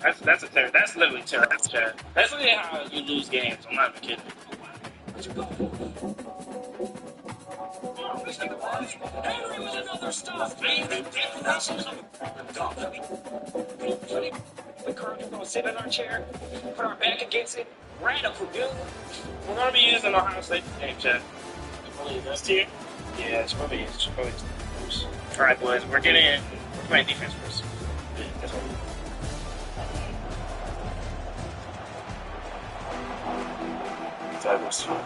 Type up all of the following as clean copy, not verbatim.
That's literally terrible, Chad. That's literally how you lose games. I'm not even kidding. The currently gonna sit in our chair, put our back against it, radical, dude. We're gonna be using Ohio State game, Chad. This year? Yeah, it's probably. All right, boys, we're playing defense first. Yeah, that's what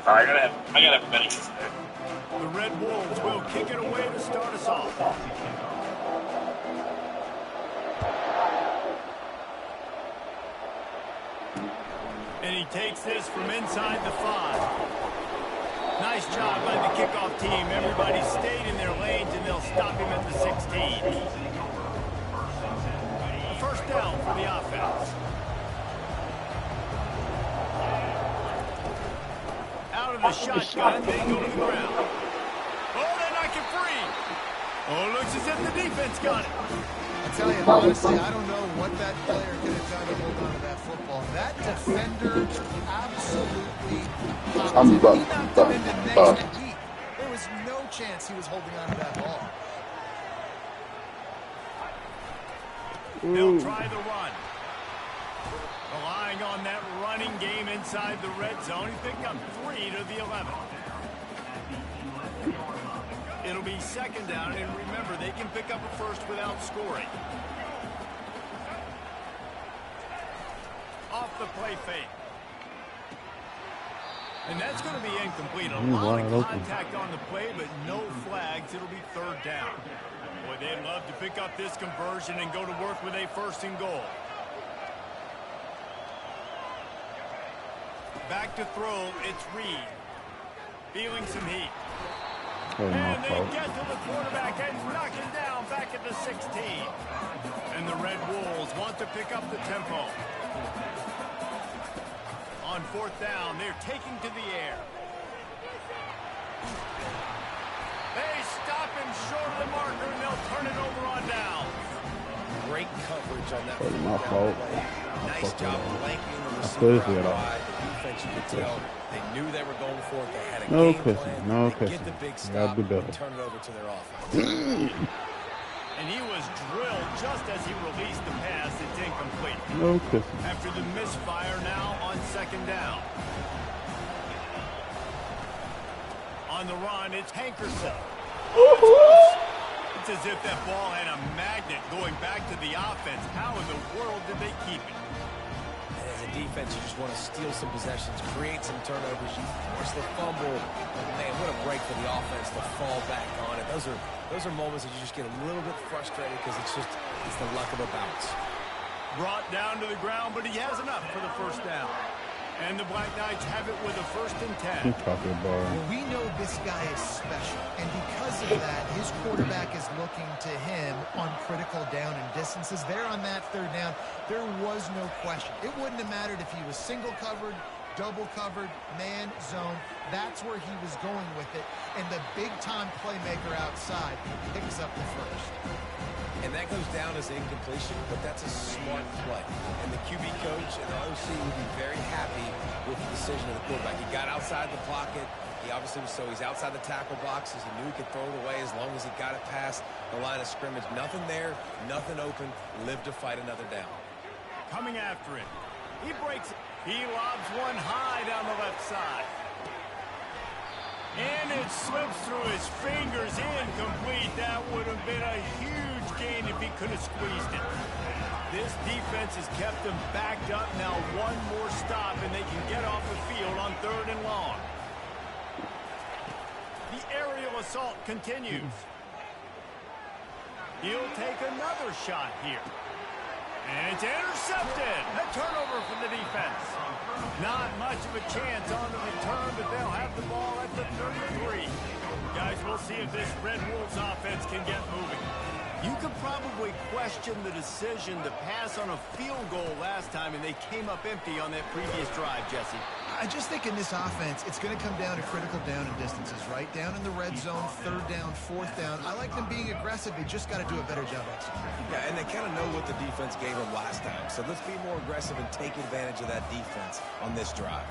I gotta have a better kiss there. The Red Wolves will kick it away to start us off. And he takes this from inside the 5. Nice job by the kickoff team. Everybody stayed in their lanes, and they'll stop him at the 16. A first down for the offense. Out of the shotgun, they go to the ground. Oh, they knock it free. Oh, looks as if the defense got it. I tell you, honestly, I don't know what that player could have done to hold on to that football. That defender absolutely knocked him into next to deep. There was no chance he was holding on to that ball. They'll try the run. Relying on that running game inside the red zone. He picked up 3 to the 11. It'll be second down, and remember, they can pick up a first without scoring. Off the play fake. And that's going to be incomplete. A lot of contact on the play, but no flags. It'll be third down. Boy, they'd love to pick up this conversion and go to work with a first and goal. Back to throw, it's Reed. Feeling some heat. And they get to the quarterback and knock him down back at the 16. And the Red Wolves want to pick up the tempo. On fourth down, they're taking to the air. They stop him short of the marker, and they'll turn it over on down. Great coverage on that. My fault. Nice job blanking the receiver out wide. The defense, you could tell, they knew they were going for it. They had a game plan. Get the big stop and turn it over to their offense. And he was drilled just as he released the pass. It's incomplete. No kissing. After the misfire now on second down. On the run, it's Hankerson. It's as if that ball had a magnet going back to the offense. How in the world did they keep it? And as a defense, you just want to steal some possessions, create some turnovers. You force the fumble. Man, what a break for the offense to fall back on it. Those are moments that you just get a little bit frustrated because it's the luck of a bounce. Brought down to the ground, but he has enough for the first down. And the Black Knights have it with a 1st and 10. Well, we know this guy is special, and because of that, his quarterback is looking to him on critical down and distances. There on that third down, there was no question. It wouldn't have mattered if he was single covered, double covered, man, zone. That's where he was going with it, and the big-time playmaker outside picks up the first. And that goes down as incompletion, but that's a smart play. And the QB coach and the OC will be very happy with the decision of the quarterback. He got outside the pocket. He obviously was he's outside the tackle boxes. He knew he could throw it away as long as he got it past the line of scrimmage. Nothing there, nothing open. Live to fight another down. Coming after it. He breaks it. He lobs one high down the left side. And it slips through his fingers, incomplete. That would have been a huge gain if he could have squeezed it. This defense has kept them backed up. Now one more stop, and they can get off the field on 3rd and long. The aerial assault continues. He'll take another shot here. And it's intercepted. A turnover for the defense. Not much of a chance on the return, but they'll have the ball at the 33. Guys, we'll see if this Red Wolves offense can get moving. You could probably question the decision to pass on a field goal last time, and they came up empty on that previous drive, Jesse. I just think in this offense, it's going to come down to critical down and distances, right? Down in the red zone, third down, fourth down. I like them being aggressive. They just got to do a better job executing. Yeah, and they kind of know what the defense gave them last time. So let's be more aggressive and take advantage of that defense on this drive.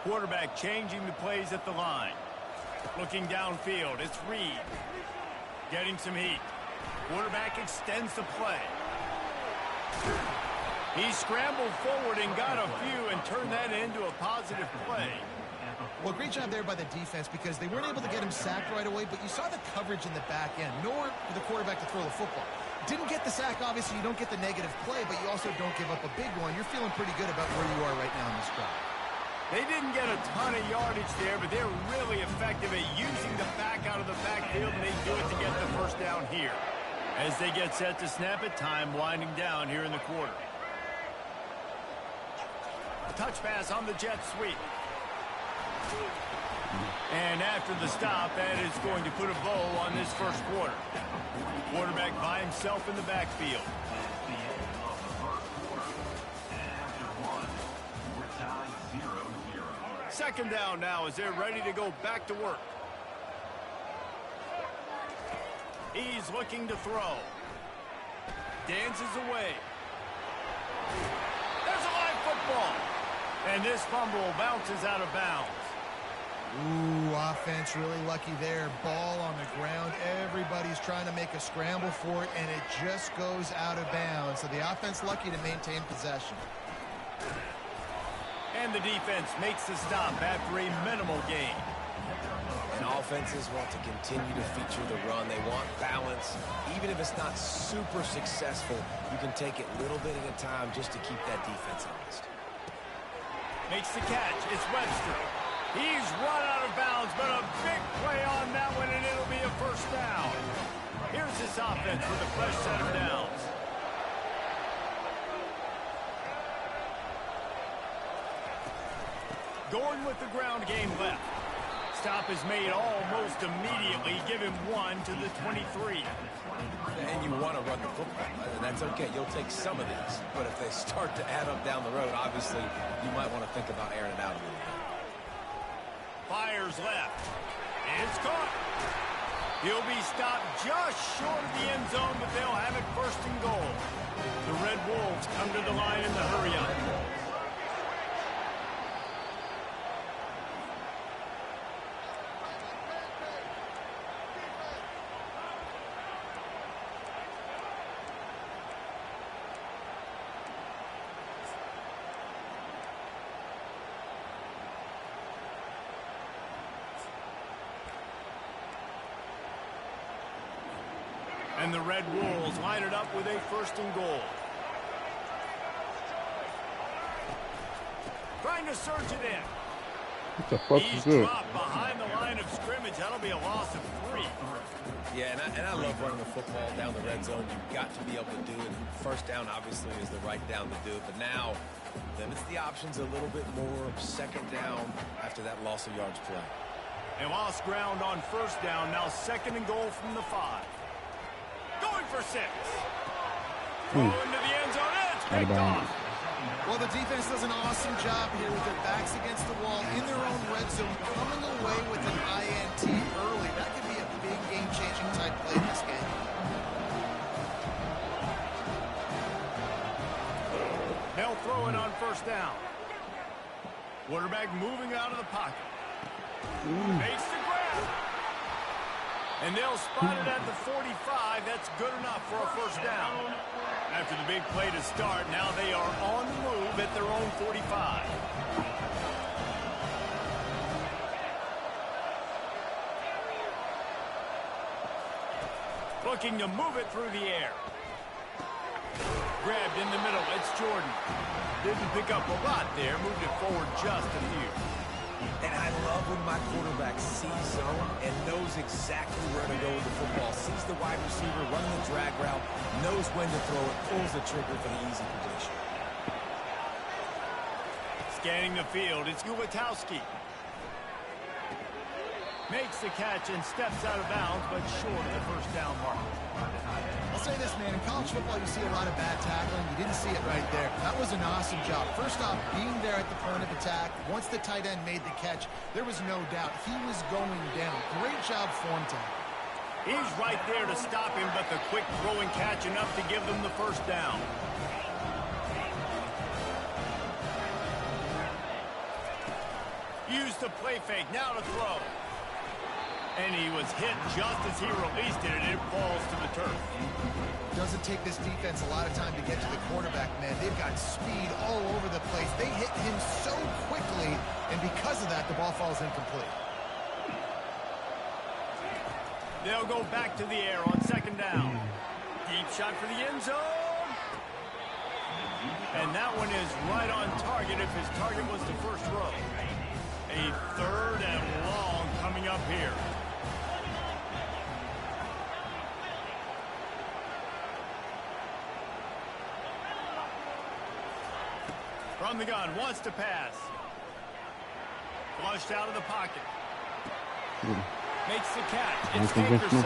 Quarterback changing the plays at the line. Looking downfield, it's Reed. Getting some heat. Quarterback extends the play. He scrambled forward and got a few and turned that into a positive play. Well, great job there by the defense because they weren't able to get him sacked right away, but you saw the coverage in the back end. Nowhere for the quarterback to throw the football. Didn't get the sack, obviously. You don't get the negative play, but you also don't give up a big one. You're feeling pretty good about where you are right now in this drive. They didn't get a ton of yardage there, but they're really effective at using the back out of the backfield, and they do it to get the first down here. As they get set to snap it, time winding down here in the quarter. A touch pass on the jet sweep. And after the stop, that is going to put a bow on this first quarter. Quarterback by himself in the backfield. Second down now as they're ready to go back to work. He's looking to throw. Dances away. There's a live football. And this fumble bounces out of bounds. Ooh, offense really lucky there. Ball on the ground. Everybody's trying to make a scramble for it, and it just goes out of bounds. So the offense lucky to maintain possession. And the defense makes the stop after a minimal gain. And offenses want to continue to feature the run. They want balance. Even if it's not super successful, you can take it little bit at a time just to keep that defense honest. Makes the catch. It's Webster. He's run out of bounds, but a big play on that one, and it'll be a first down. Here's this offense with a fresh set of downs. Going with the ground game left. Stop is made almost immediately. Give him 1 to the 23. And you want to run the football, and that's okay. You'll take some of these. But if they start to add up down the road, obviously, you might want to think about airing it out a little bit. Fires left. It's caught. He'll be stopped just short of the end zone, but they'll have it first and goal. The Red Wolves come to the line in the hurry-up. And the Red Wolves line it up with a first and goal. Trying to surge it in. What the fuck He's is this? dropped behind the line of scrimmage. That'll be a loss of 3. Yeah, and I love running the football down the red zone. You've got to be able to do it. First down, obviously, is the right down to do it. But now, limits the options a little bit more. Second down after that loss of yards play. They lost ground on first down. Now second and goal from the 5. Going for 6. Throw into the end zone. It's picked off. Well, the defense does an awesome job here with their backs against the wall in their own red zone, coming away with an INT early. That could be a big game-changing type play in this game. They'll throw it on first down. Quarterback moving out of the pocket. Makes the grab. And they'll spot it at the 45. That's good enough for a first down. After the big play to start, now they are on the move at their own 45. Looking to move it through the air. Grabbed in the middle. It's Jordan. Didn't pick up a lot there. Moved it forward just a few. And I love when my quarterback sees zone and knows exactly where to go with the football. Sees the wide receiver, running the drag route, knows when to throw it, pulls the trigger for the easy completion. Scanning the field, it's Gulatowski. Makes the catch and steps out of bounds, but short of the first down mark. I'll say this, man. In college football, you see a lot of bad tackling. You didn't see it right there. That was an awesome job. First off, being there at the point of attack. Once the tight end made the catch, there was no doubt he was going down. Great job form tackle. He's right there to stop him, but the quick throw and catch enough to give them the first down. Use the play fake, now to throw. And he was hit just as he released it, and it falls to the turf. Doesn't take this defense a lot of time to get to the quarterback, man. They've got speed all over the place. They hit him so quickly, and because of that, the ball falls incomplete. They'll go back to the air on second down. Deep shot for the end zone. And that one is right on target if his target was the first row. A third and long coming up here. From the gun, wants to pass. Flushed out of the pocket. Makes the catch. It's Hankerson.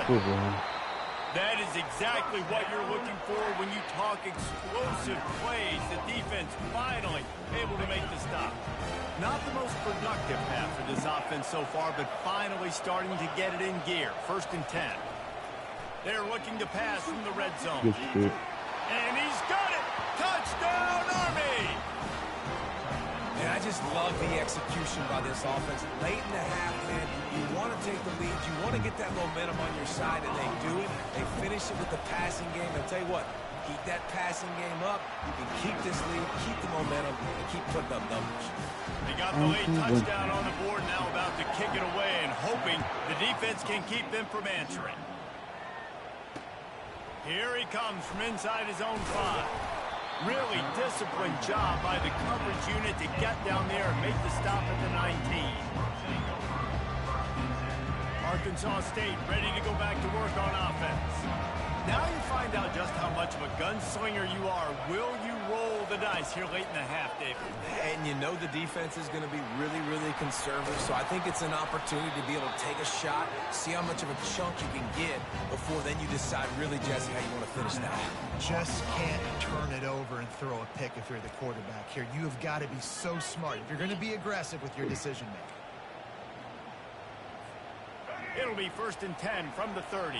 That is exactly what you're looking for when you talk explosive plays. The defense finally able to make the stop. Not the most productive half for this offense so far, but finally starting to get it in gear. First and 10. They're looking to pass from the red zone. And he's got it! Touchdown, Army! And I just love the execution by this offense. Late in the half, man, you want to take the lead. You want to get that momentum on your side, and they do it. They finish it with the passing game. And tell you what, keep that passing game up. You can keep this lead, keep the momentum, and keep putting up numbers. They got the late touchdown on the board, now about to kick it away and hoping the defense can keep them from answering. Here he comes from inside his own 5. Really disciplined job by the coverage unit to get down there and make the stop at the 19. Arkansas State ready to go back to work on offense. Now you find out just how much of a gunslinger you are. Will you roll the dice here late in the half, David? And you know the defense is going to be really, really conservative, so I think it's an opportunity to be able to take a shot, see how much of a chunk you can get before then you decide really, Jesse, how you want to finish that. Just can't turn it over and throw a pick if you're the quarterback here. You have got to be so smart if you're going to be aggressive with your decision making. It'll be first and 10 from the 30.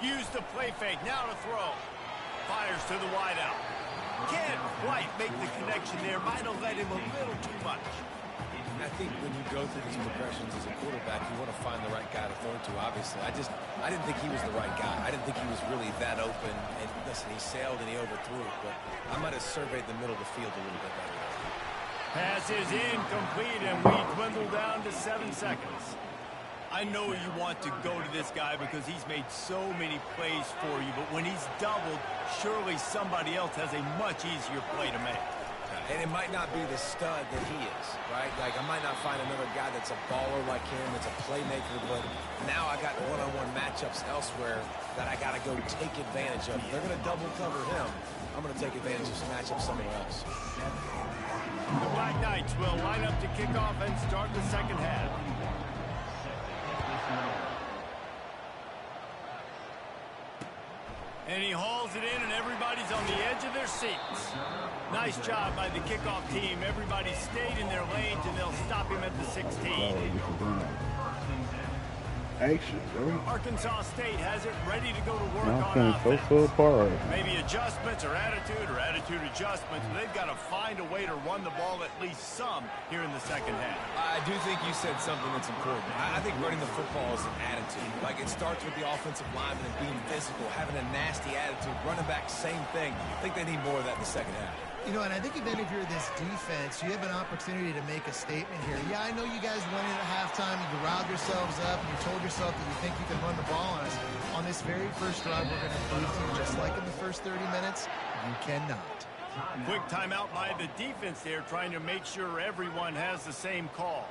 Use the play fake, now to throw. Fires to the wideout. Can't quite make the connection there. Might have led him a little too much. I think when you go through these progressions as a quarterback, you want to find the right guy to throw to, obviously. I didn't think he was the right guy. I didn't think he was really that open. And listen, he sailed and he overthrew it, but I might have surveyed the middle of the field a little bit better. Pass is incomplete, and we dwindle down to 7 seconds. I know you want to go to this guy because he's made so many plays for you, but when he's doubled, surely somebody else has a much easier play to make. And it might not be the stud that he is, right? Like, I might not find another guy that's a baller like him, that's a playmaker, but now I got one-on-one matchups elsewhere that I got to go take advantage of. If they're going to double cover him, I'm going to take advantage of some matchups somewhere else. The Black Knights will line up to kick off and start the second half. And he hauls it in, and everybody's on the edge of their seats. Nice job by the kickoff team. Everybody stayed in their lanes, and they'll stop him at the 16. Action, bro. Arkansas State has it ready to go to work Now on offense. so apart. Maybe adjustments or attitude adjustments. But they've got to find a way to run the ball at least some here in the second half. I do think you said something that's important. I think running the football is an attitude. Like, it starts with the offensive lineman and being physical, having a nasty attitude. Running back, same thing. I think they need more of that in the second half. You know, and I think then if you're this defense, you have an opportunity to make a statement here. Yeah, I know you guys went in at halftime and you riled yourselves up and you told yourself that you think you can run the ball on us. On this very first drive, we're going to prove to you, just like in the first 30 minutes, you cannot. Quick timeout by the defense there, trying to make sure everyone has the same call.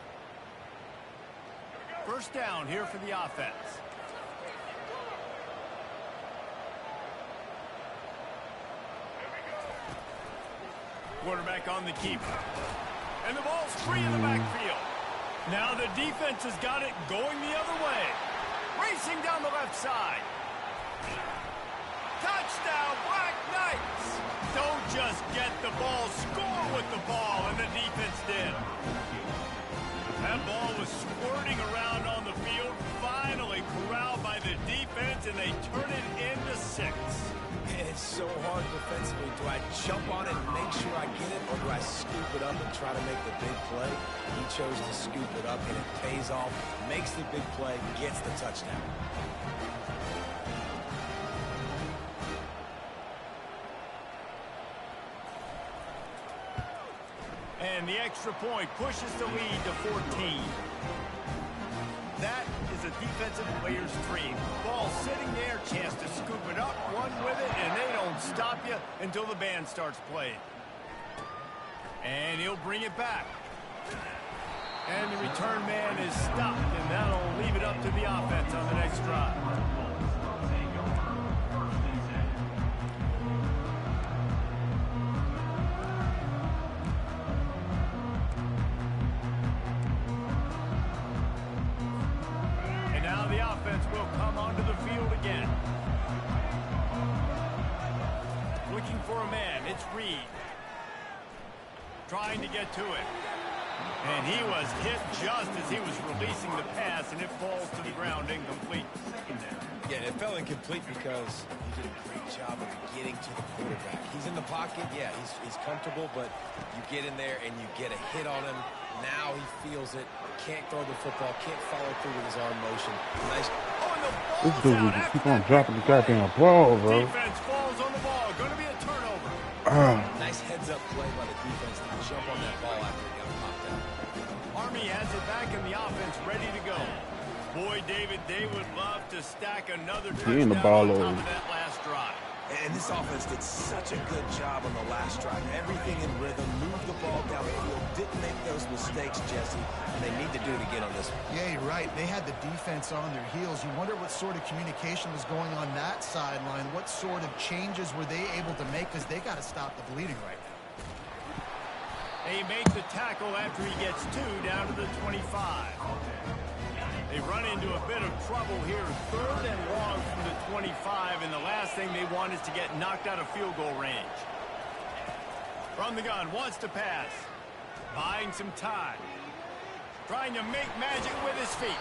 First down here for the offense. Quarterback on the keeper. And the ball's free in the backfield. Now the defense has got it going the other way. Racing down the left side. Touchdown, Black Knights! Don't just get the ball, score with the ball, and the defense did. That ball was squirting around on the field, finally corralled by the defense, and they turn it into 6. It's so hard defensively. Do I jump on it and make sure I get it, or do I scoop it up and try to make the big play? He chose to scoop it up, and it pays off, makes the big play, gets the touchdown. And the extra point pushes the lead to 14. That is a defensive player's dream. Ball sitting there, chance to scoop it up, run with it, and they don't stop you until the band starts playing. And he'll bring it back. And the return man is stopped, and that'll leave it up to the offense on the next drive. Will come onto the field again. Looking for a man. It's Reed. Trying to get to it. And he was hit just as he was releasing the pass, and it falls to the ground incomplete. Yeah, it fell incomplete because he did a great job of getting to the quarterback. He's in the pocket. Yeah, he's comfortable, but you get in there and you get a hit on him. Now he feels it. Can't throw the football. Can't follow through with his arm motion. Nice. This dude will just keep on dropping the goddamn ball, bro. Defense falls on the ball. Going to be a turnover. Nice heads-up play by the defense to jump on that ball after it got popped out. Army has it back in the offense, ready to go. Boy, David, they would love to stack another touchdown on top of that last drive. And this offense did such a good job on the last drive. Everything in rhythm, moved the ball down the field, didn't make those mistakes, Jesse, and they need to do it again on this one. Yeah, you're right. They had the defense on their heels. You wonder what sort of communication was going on that sideline. What sort of changes were they able to make, because they got to stop the bleeding right now. They make the tackle after he gets 2 down to the 25. They run into a bit of trouble here. 3rd and long from the 25, and the last thing they want is to get knocked out of field goal range. From the gun, wants to pass. Buying some time. Trying to make magic with his feet.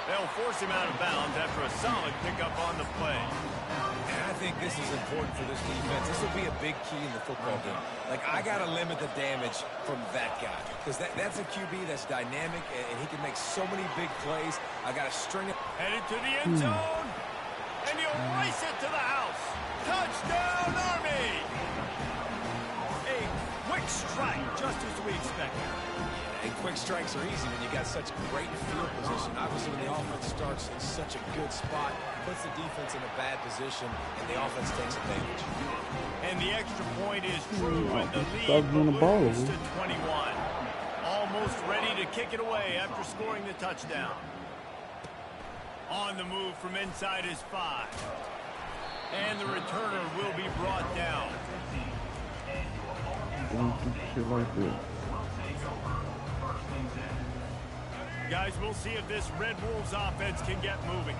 They'll force him out of bounds after a solid pickup on the play. And I think this is important for this defense. This will be a big key in the football game. Like, I got to limit the damage from that guy, because that's a QB that's dynamic, and he can make so many big plays. I got to string it. Headed to the end zone, and he'll race it to the house. Touchdown, Army! A quick strike, just as we expected. And quick strikes are easy when you got such great field position. Obviously, when the offense starts in such a good spot, puts the defense in a bad position, and the offense takes advantage. And the extra point is true, and the lead balloons to 21. Almost ready to kick it away after scoring the touchdown. On the move from inside his 5. And the returner will be brought down. Shit like this. Guys, we'll see if this Red Wolves offense can get moving.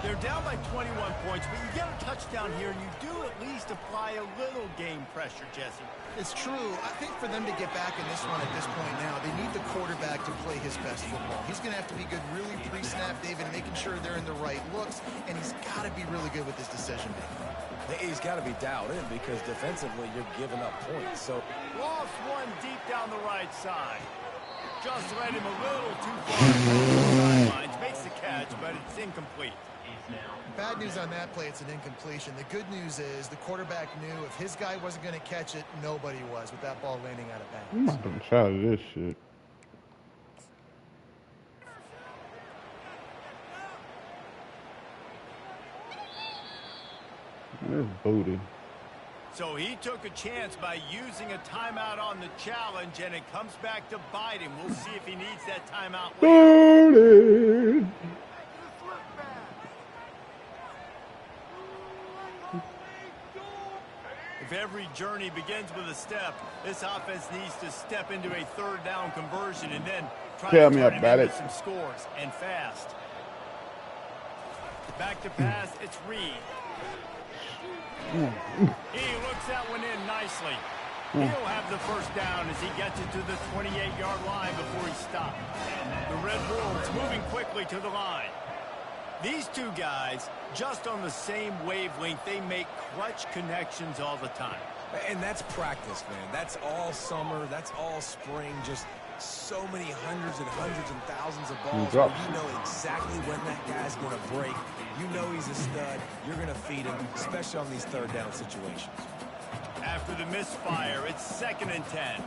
They're down by 21 points, but you get a touchdown here, and you do at least apply a little game pressure, Jesse. It's true. I think for them to get back in this one at this point now, they need the quarterback to play his best football. He's going to have to be good really pre-snap, David, making sure they're in the right looks, and he's got to be really good with his decision-making. He's got to be dialed in, because defensively you're giving up points. So lost one deep down the right side. Just led him a little too far from the sidelines. Makes the catch, but it's incomplete. Bad news on that play, it's an incompletion. The good news is the quarterback knew if his guy wasn't going to catch it, nobody was with that ball landing out of bounds. I'm not going to try this shit. It's booty. So he took a chance by using a timeout on the challenge, and it comes back to bite him. We'll see if he needs that timeout later. Booty. If every journey begins with a step, this offense needs to step into a third down conversion and then try Tell to me turn about it into it. some scores, and fast. Back to pass, it's Reed. He looks that one in nicely. He'll have the first down as he gets it to the 28-yard line before he stopped. The Red Wolves moving quickly to the line. These two guys, just on the same wavelength, they make clutch connections all the time. And that's practice, man. That's all summer. That's all spring. Just so many hundreds and thousands of balls where you know exactly when that guy's going to break. You know he's a stud. You're going to feed him, especially on these third down situations. After the misfire, it's 2nd and 10.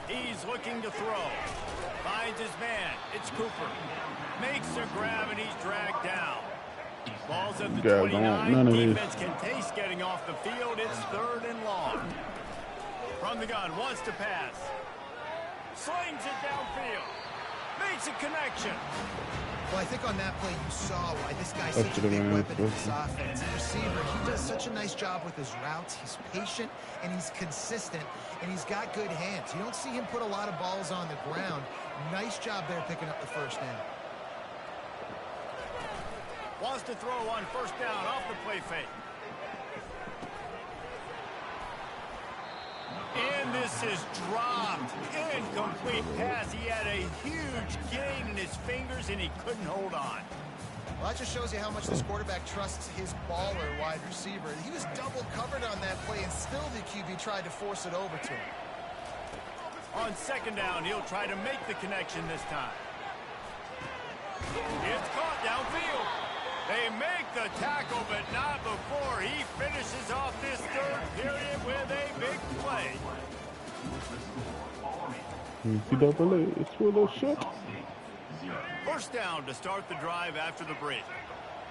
He's looking to throw. Finds his man. It's Cooper. Makes a grab, and he's dragged down. Ball's at the 29. Defense can taste getting off the field. It's 3rd and long. From the gun, wants to pass. Slings it downfield. Makes a connection. Well, I think on that play you saw why this guy's such a big weapon in this offense. The receiver, he does such a nice job with his routes. He's patient, and he's consistent, and he's got good hands. You don't see him put a lot of balls on the ground. Nice job there picking up the first down. Wants to throw on first down off the play fake. And this is dropped. Incomplete pass. He had a huge gain in his fingers, and he couldn't hold on. Well, that just shows you how much this quarterback trusts his baller wide receiver. He was double covered on that play, and still the QB tried to force it over to him. On 2nd down, he'll try to make the connection this time. It's caught downfield. They make the tackle, but not before he finishes off this 3rd period with a big play. NCAA is full of shit. First down to start the drive after the break.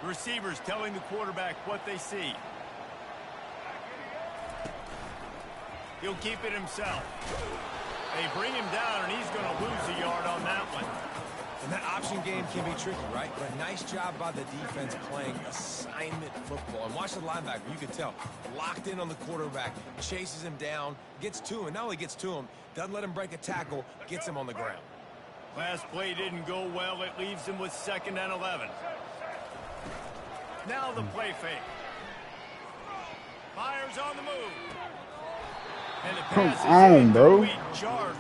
The receivers telling the quarterback what they see. He'll keep it himself. They bring him down, and he's going to lose a yard on that one. And that option game can be tricky, right? But nice job by the defense playing assignment football. And watch the linebacker. You can tell. Locked in on the quarterback. Chases him down. Gets to him. And not only gets to him, doesn't let him break a tackle. Gets him on the ground. Last play didn't go well. It leaves him with 2nd and 11. Now the play fake. Fires on the move. And the pass on, bro.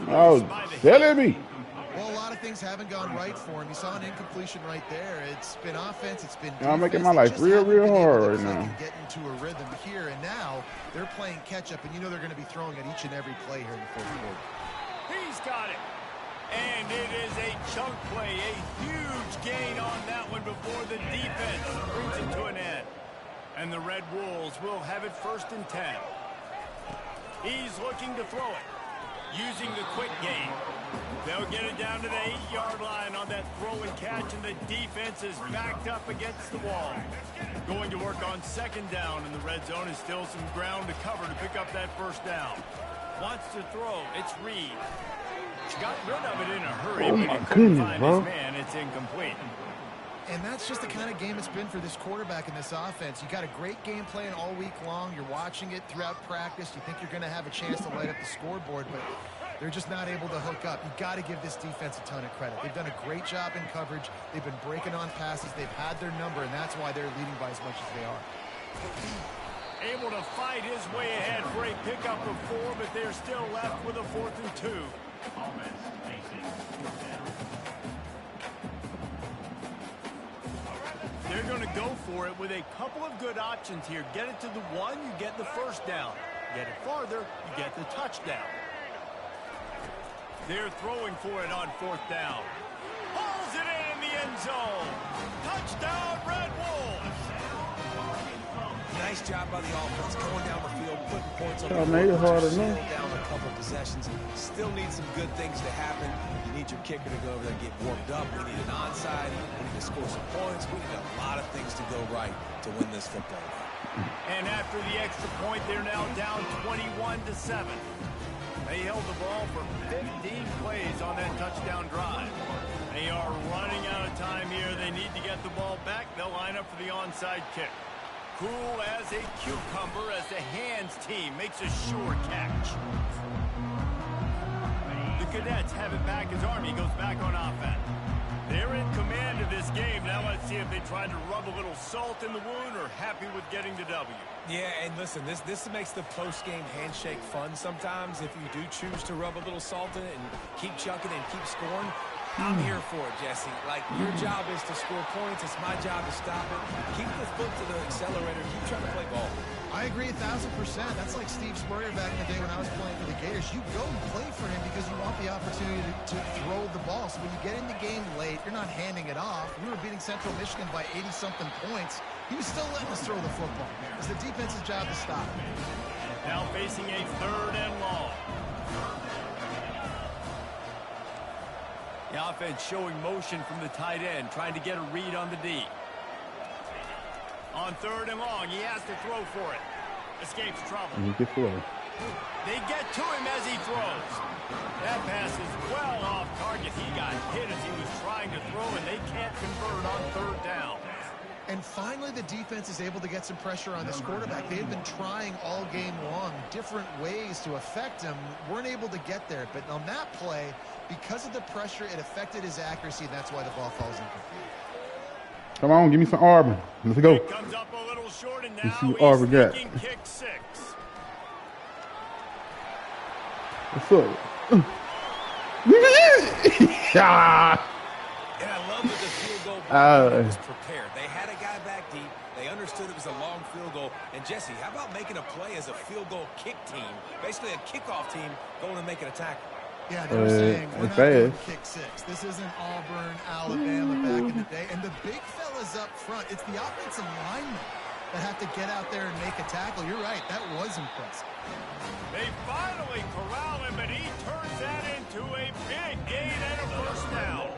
Oh, telling me. Well, a lot of things haven't gone right for him. You saw an incompletion right there. It's been offense. It's been defense. Y'all making my life real hard right now. Get into a rhythm here, and now they're playing catch-up, and you know they're going to be throwing at each and every play here in the 4th quarter. He's got it. And it is a chunk play, a huge gain on that one before the defense brings it to an end. And the Red Wolves will have it 1st and 10. He's looking to throw it, using the quick game. They'll get it down to the 8-yard line on that throw and catch, and the defense is backed up against the wall. Going to work on 2nd down, and the red zone is still some ground to cover to pick up that first down. Wants to throw. It's Reed. Got rid of it in a hurry, Oh but my he couldn't goodness, find bro. his man. It's incomplete. And that's just the kind of game it's been for this quarterback in this offense. You got a great game plan all week long. You're watching it throughout practice. You think you're going to have a chance to light up the scoreboard, but they're just not able to hook up. You've got to give this defense a ton of credit. They've done a great job in coverage. They've been breaking on passes. They've had their number, and that's why they're leading by as much as they are. Able to fight his way ahead for a pickup of 4, but they're still left with a 4th and 2. They're going to go for it with a couple of good options here. Get it to the 1, you get the first down. Get it farther, you get the touchdown. They're throwing for it on 4th down. Hauls it in the end zone. Touchdown, Red Wolves. Nice job by the offense going down the field, putting points on the Y'all board. made it hard Slow enough. down a couple possessions. Still need some good things to happen. You need your kicker to go over there and get warmed up. We need an onside. We need to score some points. We need a lot of things to go right to win this football game. And after the extra point, they're now down 21-7. They held the ball for 15 plays on that touchdown drive. They are running out of time here. They need to get the ball back. They'll line up for the onside kick. cool as a cucumber as the hands team makes a sure catch. The Cadets have it back as Army goes back on offense. They're in command of this game. Now let's see if they try to rub a little salt in the wound or happy with getting the W. Yeah, and listen, this makes the post-game handshake fun sometimes if you do choose to rub a little salt in it and keep chucking and keep scoring. I'm here for it, Jesse. Like, your job is to score points. It's my job to stop it. Keep the foot to the accelerator. Keep trying to play ball. I agree 1,000%. That's like Steve Spurrier back in the day when I was playing for the Gators. You go and play for him because you want the opportunity to throw the ball. So when you get in the game late, you're not handing it off. We were beating Central Michigan by 80-something points. He was still letting us throw the football. It's the defense's job to stop it. Now facing a 3rd and long. The offense showing motion from the tight end, trying to get a read on the D. On 3rd and long, he has to throw for it. Escapes trouble. They get to him as he throws. That pass is well off target. He got hit as he was trying to throw, and they can't convert on 3rd down. And finally, the defense is able to get some pressure on this quarterback. They had been trying all game long different ways to affect him. Weren't able to get there. But on that play, because of the pressure, it affected his accuracy, and that's why the ball falls incomplete. Come on, give me some Auburn. Let's go. It comes up a little short, and now Let's see what he's Auburn got. thinking kick 6. What's up? Yeah. And I love that the field goal was prepared. They had a guy back deep. They understood it was a long field goal. And, Jesse, how about making a play as a field goal kick team, basically a kickoff team, going and making a tackle? Yeah, they were saying, we're not doing kick 6. This isn't Auburn, Alabama back in the day. And the big fellas up front, it's the offensive linemen that have to get out there and make a tackle. You're right, that was impressive. They finally corral him, but he turns that into a big gain and a 1st down.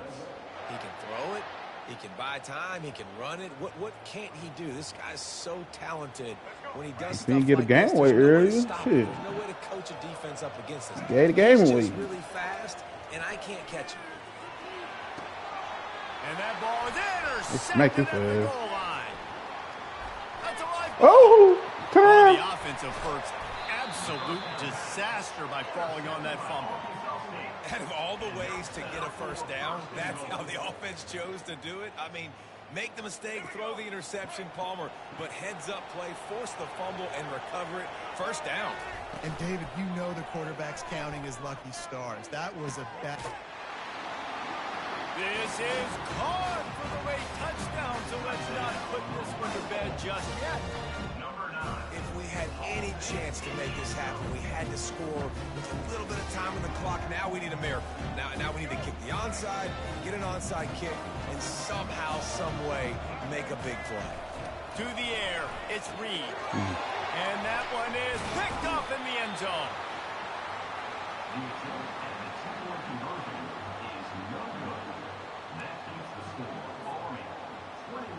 He can throw it. He can buy time. He can run it. What can't he do? This guy's so talented. When he does stuff Didn't get like a game this, away there's no way to earlier. stop him. Shit. There's no way to coach a defense up against this. Gave the game He's away. just really fast, and I can't catch him. And that ball is Make intercepted this at the ass. goal line. That's a life. Oh, come Well, on. the offensive hurts. Absolute disaster by falling on that fumble. Out of all the ways to get a 1st down, that's how the offense chose to do it. I mean, make the mistake, throw the interception, Palmer, but heads-up play, force the fumble, and recover it. 1st down. And, David, you know the quarterback's counting his lucky stars. That was a bad... This is caught for the late touchdown, so let's not put this one to bed just yet. If we had any chance to make this happen, we had to score with a little bit of time on the clock. Now we need a miracle. Now we need to kick the onside, get an onside kick, and somehow, some way, make a big play. To the air, it's Reed. And that one is picked up in the end zone.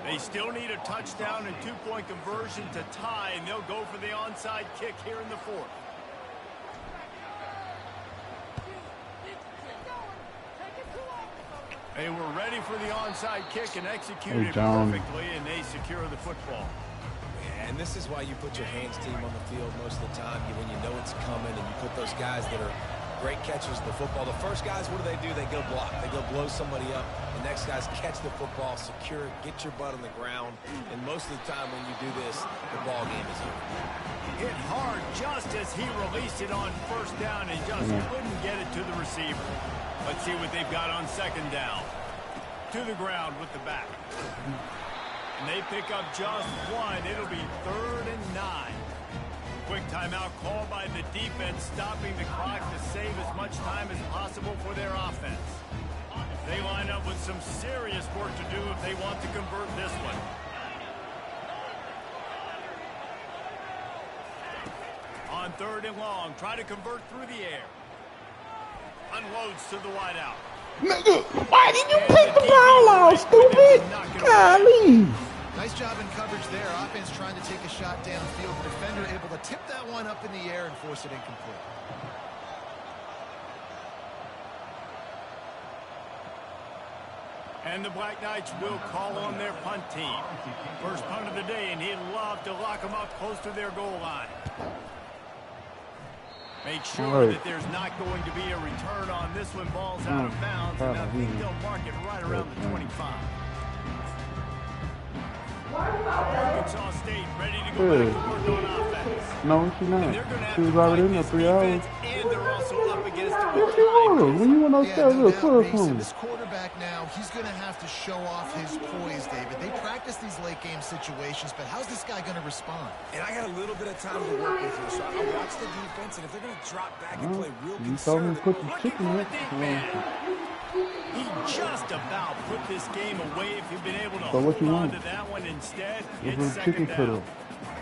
They still need a touchdown and 2-point conversion to tie, and they'll go for the onside kick here in the 4th. They were ready for the onside kick and executed it perfectly, and they secure the football. And this is why you put your hands team on the field most of the time when you know it's coming, and you put those guys that are great catchers of the football. The first guys, what do? They go block. They go blow somebody up. The next guys catch the football, secure it, get your butt on the ground. And most of the time when you do this, the ball game is over. Hit hard just as he released it on 1st down and just couldn't get it to the receiver. Let's see what they've got on 2nd down. To the ground with the back. And they pick up just one. It'll be 3rd and 9. Quick timeout called by the defense, stopping the clock to save as much time as possible for their offense. They line up with some serious work to do if they want to convert this one. On 3rd and long, try to convert through the air. Unloads to the wideout. Nigga, why did you pick the ball out, stupid? Golly. Nice job in coverage there. Offense trying to take a shot downfield. The defender able to tip that one up in the air and force it incomplete. And the Black Knights will call on their punt team. First punt of the day, and he'd love to lock them up close to their goal line. Make sure that there's not going to be a return on this one. Ball's out of bounds, and I think they'll mark it right around the 25. Ncaa State ready to go back to work on offense. No, she's not. And they're going to have She was to already fight in there this 3 hours. defense, and they're also up against it What with you time. ordered? When you went upstairs, no look, doubt, clear Reese, from. this quarterback now, he's going to have to show off his poise, David. They practice these late game situations, but how's this guy going to respond? And I got a little bit of time to work with here, so I'll watch the defense, and if they're going to drop back and play real You told me to conservative, put the chicken in it. He just about put this game away if he'd been able to So what hold you on want? to that one. Instead, What's it's the chicken second down. put up?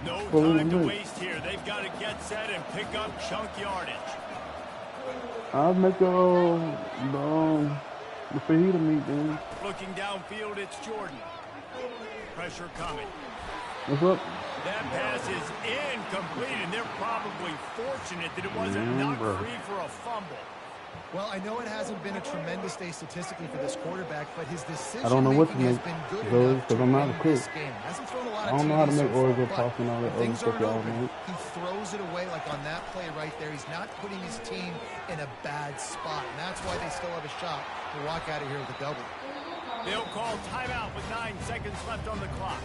No Fully time to lit. waste here. They've got to get set and pick up chunk yardage. I'll make the fajita meat then. Looking downfield, it's Jordan. Pressure coming. What's up? That pass is incomplete, and they're probably fortunate that it wasn't knocked free for a fumble. Well, I know it hasn't been a tremendous day statistically for this quarterback, but his decision I don't know what to making has make, been good Zoe, enough to 'cause I'm not win a cook. this game. Hasn't thrown a lot of I don't know how to TDs make so far, Oreo but pasta and all that when other things stuff aren't y'all open, make. he throws it away like on that play right there. He's not putting his team in a bad spot, and that's why they still have a shot to walk out of here with a double. They'll call timeout with 9 seconds left on the clock.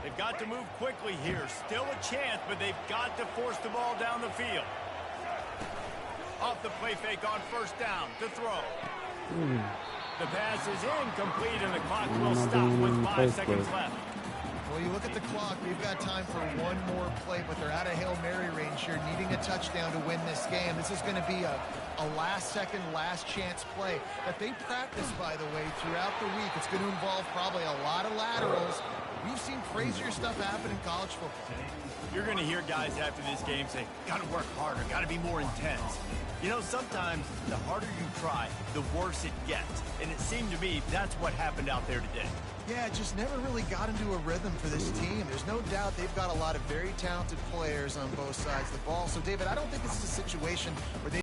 They've got to move quickly here. Still a chance, but they've got to force the ball down the field. Off the play fake on first down to throw. The pass is incomplete, and the clock will stop with 5 seconds left. Well, you look at the clock, we've got time for one more play, but they're out of Hail Mary range here, needing a touchdown to win this game. This is going to be a last-second, last-chance play that they practice, by the way, throughout the week. It's going to involve probably a lot of laterals. We've seen crazier stuff happen in college football. You're going to hear guys after this game say, got to work harder, got to be more intense. You know, sometimes the harder you try, the worse it gets. And it seemed to me that's what happened out there today. Yeah, it just never really got into a rhythm for this team. There's no doubt they've got a lot of very talented players on both sides of the ball. So, David, I don't think this is a situation where they